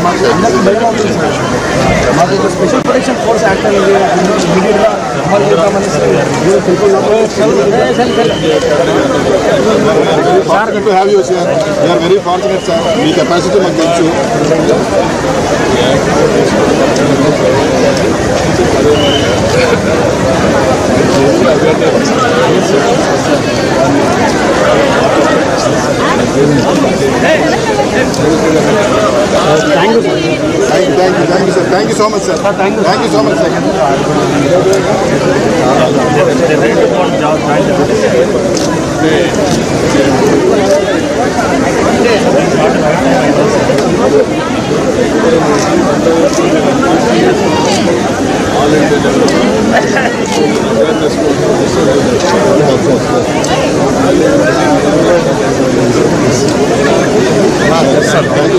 మాకు అందరికీ భయం అవుతుంది సార్. మాకు ఒక స్పెషల్ ప్రొటెక్షన్ ఫోర్స్ యాక్ట్ అనేది ఇమీడియట్గా అమలు చేద్దామని వెరీ ఫార్చునేట్ సార్. మీ కెపాసిటీ మాకు తెలుసు. Thank you sir. Thank you so much, sir. Thank you so much, sir.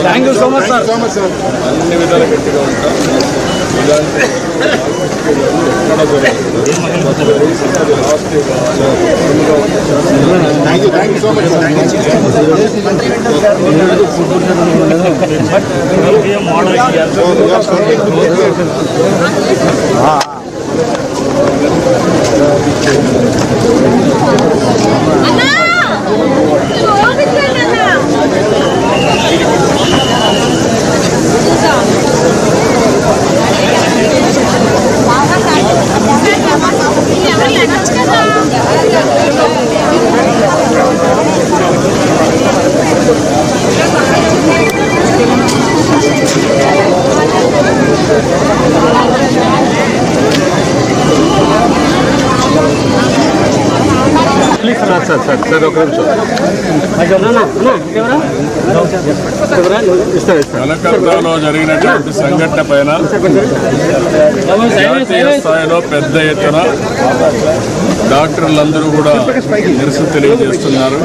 Thank you so much, sir. అన్ని విధాలు గట్టిగా ఉంటాం. ఇలాంటి thank you so much sir. కలకత్తాలో జరిగినటువంటి సంఘటన పైన జాతీయ స్థాయిలో పెద్ద ఎత్తున డాక్టర్లందరూ కూడా నిరసన తెలియజేస్తున్నారు.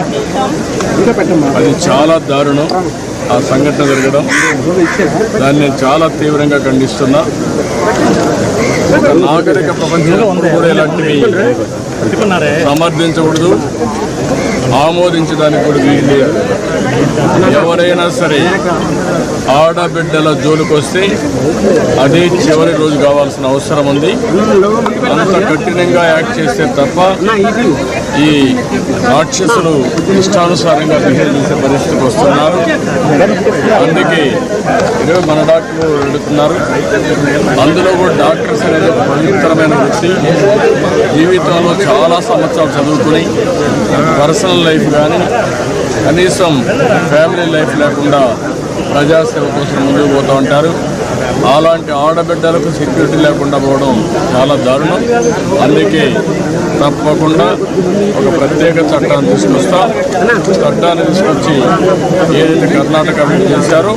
అది చాలా దారుణం ఆ సంఘటన జరగడం. దాన్ని నేను చాలా తీవ్రంగా ఖండిస్తున్నా. ఒక నాగరిక ప్రపంచంలో కూడా ఇలాంటివి సమర్థించకూడదు, ఆమోదించడానికి కూడా వీలు లేదు. ఎవరైనా సరే ఆడబిడ్డల జోలికొస్తే అదే చివరి రోజు కావాల్సిన అవసరం ఉంది. అంత కఠినంగా యాక్ట్ చేస్తే తప్ప ఈ రాక్షసులు ఇష్టానుసారంగా బిహేవ్ చేసే పరిస్థితికి వస్తున్నారు. అందుకే ఈరోజు మన డాక్టర్లు అడుగుతున్నారు. అందులో కూడా డాక్టర్స్ అనేది ఒక పవిత్రమైన వృత్తి. జీవితంలో చాలా సంవత్సరాలు చదువుకుని పర్సనల్ లైఫ్ కానీ కనీసం ఫ్యామిలీ లైఫ్ లేకుండా ప్రజాసేవ కోసం ముందుకు పోతూ ఉంటారు. అలాంటి ఆడబిడ్డలకు సెక్యూరిటీ లేకుండా పోవడం చాలా దారుణం. అందుకే తప్పకుండా ఒక ప్రత్యేక చట్టాన్ని తీసుకొస్తాం. చట్టాన్ని తీసుకొచ్చి ఏదైతే కర్ణాటక చేశారో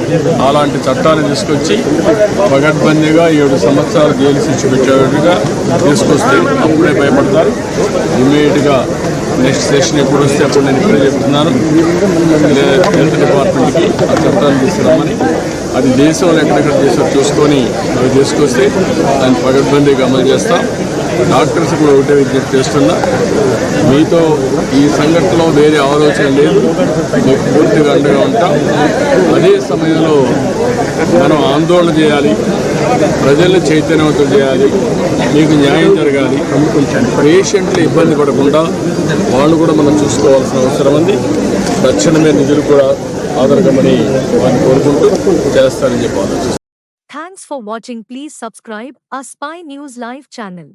అలాంటి చట్టాన్ని తీసుకొచ్చి పగడ్బందీగా 7 సంవత్సరాలు జైలు శిక్ష పెట్టేట్టుగా తీసుకొస్తే అప్పుడే భయపడతారు. ఇమ్మీడియట్గా నెక్స్ట్ సెషన్ ఎప్పుడు వస్తే అప్పుడు నేను ఇప్పుడే చెప్తున్నాను హెల్త్ డిపార్ట్మెంట్కి ఆ చట్టాన్ని తీసుకురామని. అది దేశంలో ఎక్కడెక్కడ చేసారో చూసుకొని అవి తీసుకొస్తే దాన్ని పగడ్బందీగా అమలు చేస్తాం. డాక్టర్స్ కూడా ఒకటే విజ్ఞప్తి చేస్తున్నా, మీతో ఈ సంఘటనలో వేరే ఆలోచన లేదు, మీకు పూర్తిగా అండగా ఉంటాం. అదే సమయంలో మనం ఆందోళన చేయాలి, ప్రజల్ని చైతన్యవంతం చేయాలి, మీకు న్యాయం జరగాలి. పేషెంట్లు ఇబ్బంది పడకుండా వాళ్ళు కూడా మనం చూసుకోవాల్సిన అవసరం ఉంది. తక్షణమే నిధులు కూడా ఆదరగమని వారిని కోరుకుంటూ చేస్తారని చెప్పి ఆలోచిస్తాను. Thanks for watching. Please subscribe our Spy News Live channel.